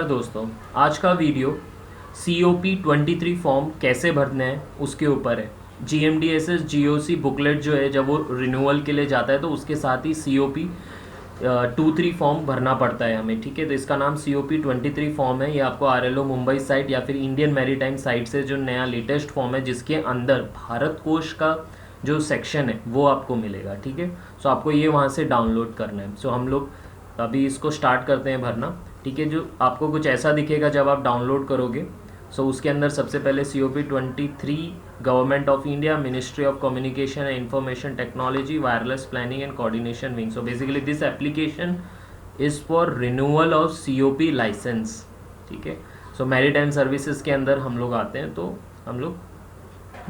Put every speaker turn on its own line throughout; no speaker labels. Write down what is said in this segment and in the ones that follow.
दोस्तों, आज का वीडियो COP 23 फॉर्म कैसे भरने हैं उसके ऊपर है। GMDSS GOC बुकलेट जो है, जब वो रिन्यूअल के लिए जाता है तो उसके साथ ही COP 23 फॉर्म भरना पड़ता है हमें। ठीक है, तो इसका नाम COP 23 फॉर्म है। ये आपको RLO मुंबई साइट या फिर इंडियन मैरीटाइम साइट से जो नया लेटेस्ट फॉर्म है, जिसके अंदर भारत कोश का जो सेक्शन है वो आपको मिलेगा। ठीक है, सो आपको ये वहाँ से डाउनलोड करना है। सो हम लोग अभी इसको स्टार्ट करते हैं भरना। ठीक है, जो आपको कुछ ऐसा दिखेगा जब आप डाउनलोड करोगे। सो उसके अंदर सबसे पहले COP 23 government of India, ministry of communication and information technology, wireless planning and coordination wing. So basically this application is for renewal of COP licence. ठीक है, सो मैरीटाइम सर्विसेज के अंदर हम लोग आते हैं, तो हम लोग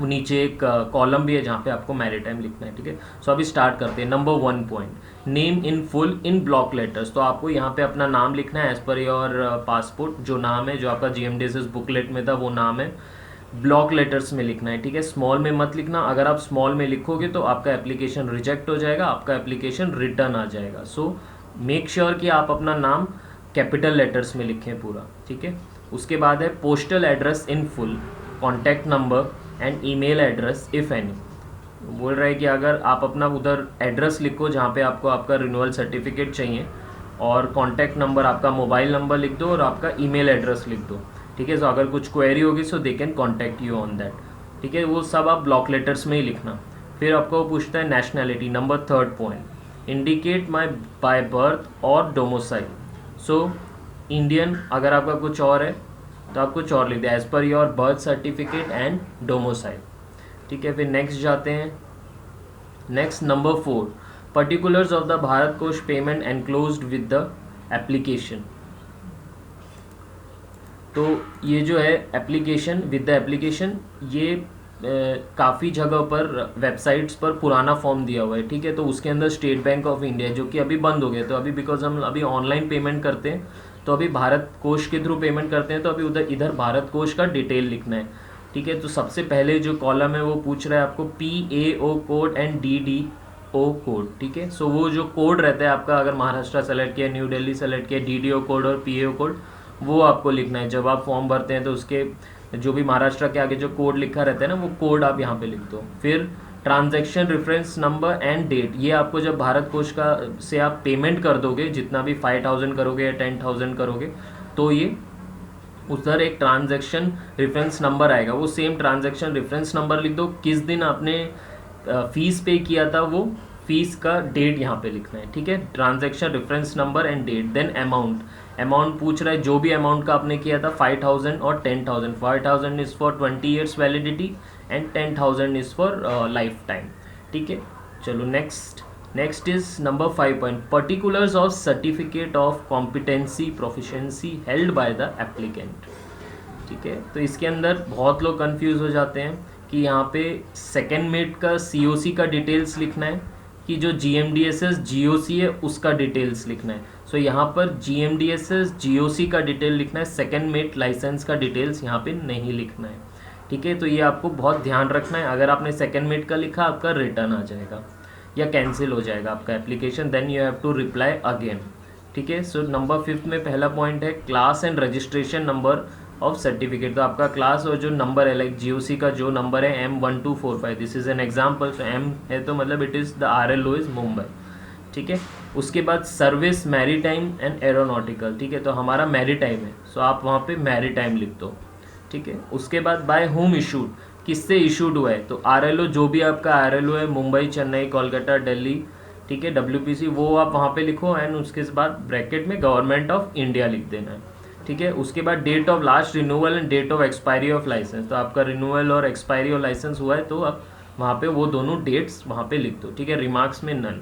नीचे एक कॉलम भी है जहाँ पे आपको मैरीटाइम लिखना है। ठीक है, सो अभी स्टार्ट करते हैं। Number 1 point, name in full in block letters. तो आपको यहाँ पे अपना नाम लिखना है एज पर योर पासपोर्ट। जो नाम है, जो आपका GMDSS बुकलेट में था वो नाम है, ब्लॉक लेटर्स में लिखना है। ठीक है, स्मॉल में मत लिखना। अगर आप स्मॉल में लिखोगे तो आपका एप्लीकेशन रिजेक्ट हो जाएगा, आपका एप्लीकेशन रिटर्न आ जाएगा। सो मेक श्योर कि आप अपना नाम कैपिटल लेटर्स में लिखें पूरा। ठीक है, उसके बाद है postal address in full, contact number and email address if any. बोल रहा है कि अगर आप अपना उधर एड्रेस लिखो जहाँ पे आपको आपका रिन्यूअल सर्टिफिकेट चाहिए, और कॉन्टैक्ट नंबर, आपका मोबाइल नंबर लिख दो और आपका ईमेल एड्रेस लिख दो। ठीक है, सो अगर कुछ क्वेरी होगी so they can contact you on that. ठीक है, वो सब आप ब्लॉक लेटर्स में ही लिखना। फिर आपको पूछता है nationality. Number 3 point, indicate my by birth और डोमोसाइल। सो इंडियन अगर आपका कुछ और है तो आप कुछ और लिख दें, as per your birth certificate and domicile. ठीक है, फिर नेक्स्ट जाते हैं। Next number 4, particulars of the Bharat Kosh payment enclosed with the application. तो ये जो है एप्लीकेशन विद द एप्लीकेशन, ये काफ़ी जगह पर वेबसाइट्स पर पुराना फॉर्म दिया हुआ है। ठीक है, तो उसके अंदर स्टेट बैंक ऑफ इंडिया, जो कि अभी बंद हो गया, तो अभी बिकॉज हम अभी ऑनलाइन पेमेंट करते हैं, तो अभी भारत कोश के थ्रू पेमेंट करते हैं, तो अभी इधर भारत कोश का डिटेल लिखना है। ठीक है, तो सबसे पहले जो कॉलम है वो पूछ रहा है आपको PAO code and DDO code. ठीक है, सो वो जो कोड रहता है आपका, अगर महाराष्ट्र सेलेक्ट किया, न्यू दिल्ली सेलेक्ट किया, DDO कोड और PAO कोड वो आपको लिखना है। जब आप फॉर्म भरते हैं तो उसके जो भी महाराष्ट्र के आगे जो कोड लिखा रहता है ना, वो कोड आप यहाँ पे लिख दो। फिर transaction reference number and date, ये आपको जब भारत कोश का से आप पेमेंट कर दोगे, जितना भी 5000 करोगे या 10,000 करोगे, तो ये उधर एक ट्रांजैक्शन रेफरेंस नंबर आएगा, वो सेम ट्रांजैक्शन रेफरेंस नंबर लिख दो। किस दिन आपने फीस पे किया था वो फीस का डेट यहाँ पे लिखना है। ठीक है, transaction reference number and date. Then amount पूछ रहा है, जो भी अमाउंट का आपने किया था, 5000 और 10,000। 5000 is for 20 years validity and 10,000 is for life time. ठीक है, चलो next is number 5 point, particulars of certificate of competency proficiency held by the applicant. ठीक है, तो इसके अंदर बहुत लोग कंफ्यूज हो जाते हैं कि यहाँ पे सेकेंड मेट का COC का डिटेल्स लिखना है कि जो GMDSS GOC है उसका डिटेल्स लिखना है। सो यहाँ पर GMDSS GOC का डिटेल लिखना है, सेकेंड मेट लाइसेंस का डिटेल्स यहाँ पे नहीं लिखना है। ठीक है, तो ये आपको बहुत ध्यान रखना है। अगर आपने सेकेंड मेट का लिखा, आपका रिटर्न आ जाएगा या कैंसिल हो जाएगा आपका application, then you have to reply again. ठीक है, सो नंबर 5 में पहला पॉइंट है class and registration number of certificate. तो आपका क्लास और जो नंबर है, लाइक GOC का जो नंबर है M1245, this is an example. So M है तो मतलब it is the RLO is Mumbai. ठीक है, उसके बाद सर्विस मैरीटाइम एंड एरोनॉटिकल। ठीक है, तो हमारा मैरीटाइम है, सो आप वहाँ पे मैरीटाइम लिख दो। ठीक है, उसके बाद बाय होम इशूड, किससे इशूड हुआ है, तो RLO जो भी आपका RLO है, मुंबई, चेन्नई, कोलकाता, दिल्ली, ठीक है, WPC, वो आप वहाँ पे लिखो। एंड उसके बाद ब्रैकेट में गवर्नमेंट ऑफ इंडिया लिख देना है। ठीक है, उसके बाद date of last renewal and date of expiry of licence. तो आपका रिन्यूअल और एक्सपायरी ऑफ लाइसेंस हुआ है, तो आप वहाँ पे वो दोनों डेट्स वहाँ पे लिख दो। ठीक है, रिमार्क्स में none.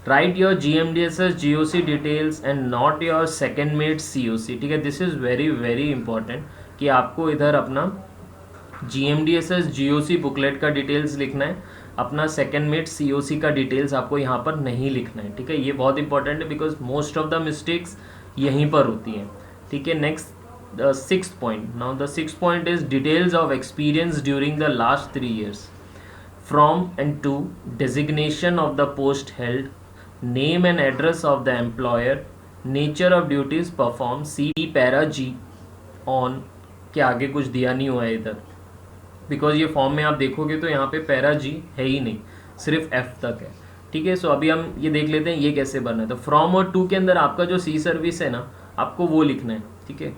Write your GMDSS GOC details and not your second mate COC। ठीक है, this is very very important कि आपको इधर अपना GMDSS GOC बुकलेट का डिटेल्स लिखना है, अपना सेकेंड मेड COC का डिटेल्स आपको यहाँ पर नहीं लिखना है। ठीक है, ये बहुत इंपॉर्टेंट है because most of the mistakes यहीं पर होती हैं। ठीक है, next the 6th point. Now the 6th point is details of experience during the लास्ट 3 years from and to, designation of the post held, name and address of the employer, nature of duties perform see para G on के आगे कुछ दिया नहीं हुआ है इधर, because ये फॉर्म में आप देखोगे तो यहाँ पे पैरा जी है ही नहीं, सिर्फ एफ तक है। ठीक है, सो अभी हम ये देख लेते हैं ये कैसे बनना है। तो फ्रॉम और टू के अंदर आपका जो सी सर्विस है ना, आपको वो लिखना है। ठीक है,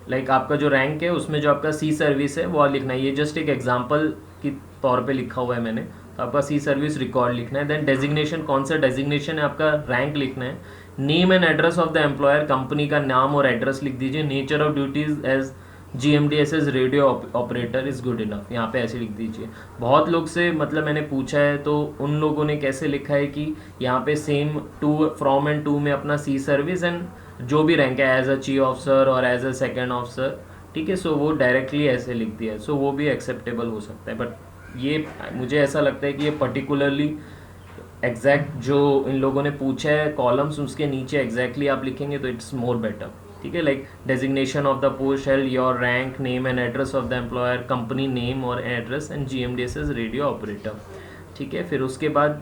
लाइक आपका जो रैंक है उसमें जो आपका सी सर्विस है वो लिखना है। ये जस्ट एक एग्जांपल की तौर पे लिखा हुआ है मैंने, तो आपका सी सर्विस रिकॉर्ड लिखना है। देन डेजिग्नेशन, कौन सा डेजिग्नेशन है आपका, रैंक लिखना है। Name and address of the employer, company का नाम और एड्रेस लिख दीजिए। Nature of duties as GMDSS radio operator is good enough, यहाँ पे ऐसे लिख दीजिए। बहुत लोग से मतलब मैंने पूछा है तो उन लोगों ने कैसे लिखा है कि यहाँ पे same to from and to में अपना सी सर्विस एंड जो भी रैंक है एज अ चीफ ऑफिसर और एज अ सेकेंड ऑफिसर, ठीक है, सो वो डायरेक्टली ऐसे लिख दिया है, सो वो भी एक्सेप्टेबल हो सकता है। बट ये मुझे ऐसा लगता है कि ये पर्टिकुलरली एग्जैक्ट जो इन लोगों ने पूछा है कॉलम्स उसके नीचे एग्जैक्टली आप लिखेंगे तो इट्स मोर बेटर। ठीक है, like designation of the post held, your rank, name and address of the employer, company name और address and GMDSS radio operator. ठीक है, फिर उसके बाद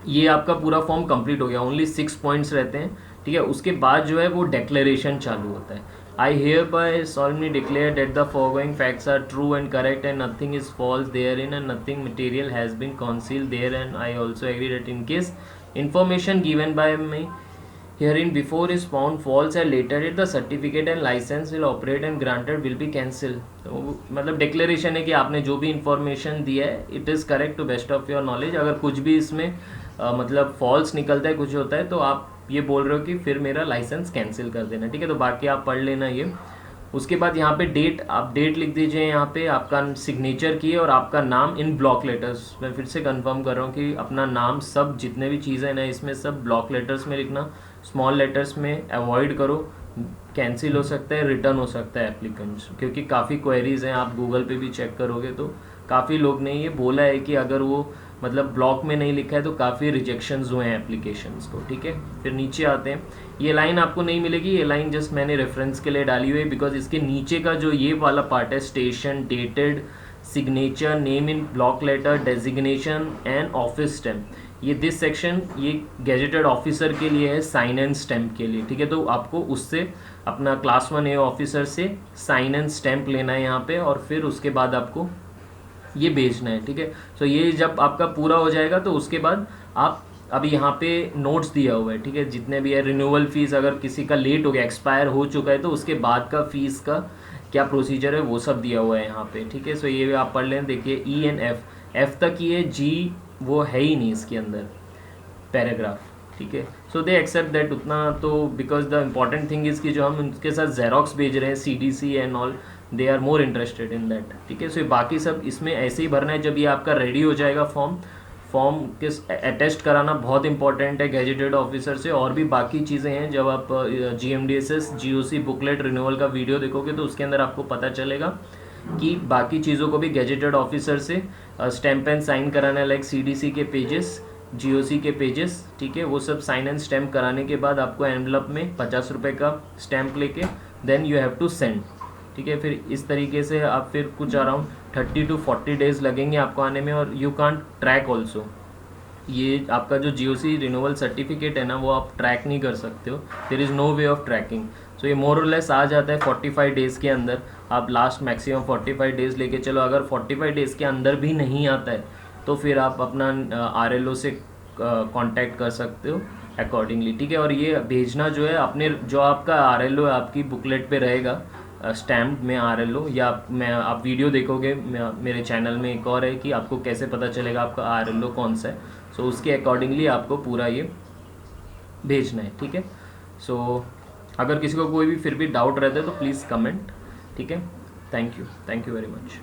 ये आपका पूरा फॉर्म कंप्लीट हो गया। ओनली 6 पॉइंट्स रहते हैं। ठीक है, उसके बाद जो है वो डिक्लेरेशन चालू होता है। I hereby solemnly declare that the foregoing facts are true and correct and nothing is false therein and nothing material has been concealed there, and I also agree that in case information given by me herein before is found false or later it the certificate and license will operate and granted will be cancelled। तो मतलब declaration है कि आपने जो भी information दिया है it is correct to best of your knowledge. अगर कुछ भी इसमें मतलब फॉल्स निकलता है, कुछ होता है, तो आप ये बोल रहे हो कि फिर मेरा लाइसेंस कैंसिल कर देना। ठीक है, तो बाकी आप पढ़ लेना ये। उसके बाद यहाँ पे डेट, आप डेट लिख दीजिए, यहाँ पे आपका सिग्नेचर की और आपका नाम इन ब्लॉक लेटर्स। मैं फिर से कंफर्म कर रहा हूँ कि अपना नाम सब जितने भी चीज़ें ना इसमें सब ब्लॉक लेटर्स में लिखना, स्मॉल लेटर्स में अवॉइड करो। कैंसिल हो सकता है, रिटर्न हो सकता है एप्लीकेंट्स, क्योंकि काफ़ी क्वेरीज हैं, आप गूगल पे भी चेक करोगे तो काफ़ी लोग ने ये बोला है कि अगर वो मतलब ब्लॉक में नहीं लिखा है तो काफ़ी रिजेक्शंस हुए हैं एप्लीकेशंस को। ठीक है, फिर नीचे आते हैं। ये लाइन आपको नहीं मिलेगी, ये लाइन जस्ट मैंने रेफरेंस के लिए डाली हुई है, बिकॉज इसके नीचे का जो ये वाला पार्ट है, station, dated, signature, name in block letter, designation and office stamp, ये दिस सेक्शन ये गेजेटेड ऑफिसर के लिए है, साइन एंड स्टैम्प के लिए। ठीक है, तो आपको उससे अपना क्लास 1A ऑफिसर से साइन एंड स्टैम्प लेना है यहाँ पे, और फिर उसके बाद आपको ये भेजना है। ठीक है, सो ये जब आपका पूरा हो जाएगा तो उसके बाद आप अभी यहाँ पे नोट्स दिया हुआ है। ठीक है, जितने भी है, रिन्यूअल फीस अगर किसी का लेट हो गया, एक्सपायर हो चुका है, तो उसके बाद का फीस का क्या प्रोसीजर है वो सब दिया हुआ है यहाँ पे। ठीक है, सो ये आप पढ़ लें। देखिए E एंड F तक ही है, G वो है ही नहीं इसके अंदर पैराग्राफ। ठीक है, सो दे एक्सेप्ट दैट उतना, तो because the important thing is कि जो हम उनके साथ जेरोक्स भेज रहे हैं CDC and all, they are more interested in that. ठीक है, सो बाकी सब इसमें ऐसे ही भरना है। जब ये आपका रेडी हो जाएगा फॉर्म के अटेस्ट कराना बहुत इंपॉर्टेंट है गैजेटेड ऑफिसर से। और भी बाकी चीज़ें हैं, जब आप GMDSS GOC बुकलेट रिन्यूअल का वीडियो देखोगे तो उसके अंदर आपको पता चलेगा कि बाकी चीज़ों को भी गैजेटेड ऑफिसर से स्टैम्प एंड साइन कराना है, लाइक CDC के पेजेस, GOC के पेजेस। ठीक है, वो सब साइन एंड स्टैम्प कराने के बाद आपको एनवलप में 50 रुपये का स्टैम्प लेके then you have to send. ठीक है, फिर इस तरीके से आप फिर कुछ अराउंड 30 to 40 डेज लगेंगे आपको आने में। और यू कांट ट्रैक ऑल्सो, ये आपका जो GOC रिन्यूअल सर्टिफिकेट है ना, वो आप ट्रैक नहीं कर सकते हो, there is no way of tracking. So ये मोर और लेस आ जाता है 45 डेज़ के अंदर। आप लास्ट मैक्सिमम 45 डेज़ लेके चलो। अगर 45 डेज़ के अंदर भी नहीं आता है तो फिर आप अपना RLO से कांटेक्ट कर सकते हो अकॉर्डिंगली। ठीक है, और ये भेजना जो है अपने, जो आपका RLO है आपकी बुकलेट पे रहेगा स्टैम्प में RLO, या मैं आप वीडियो देखोगे मेरे चैनल में एक और है कि आपको कैसे पता चलेगा आपका RLO कौन सा है। सो उसके अकॉर्डिंगली आपको पूरा ये भेजना है। ठीक है, सो अगर किसी को कोई भी फिर भी डाउट रहता है तो प्लीज़ कमेंट। ठीक है, थैंक यू वेरी मच।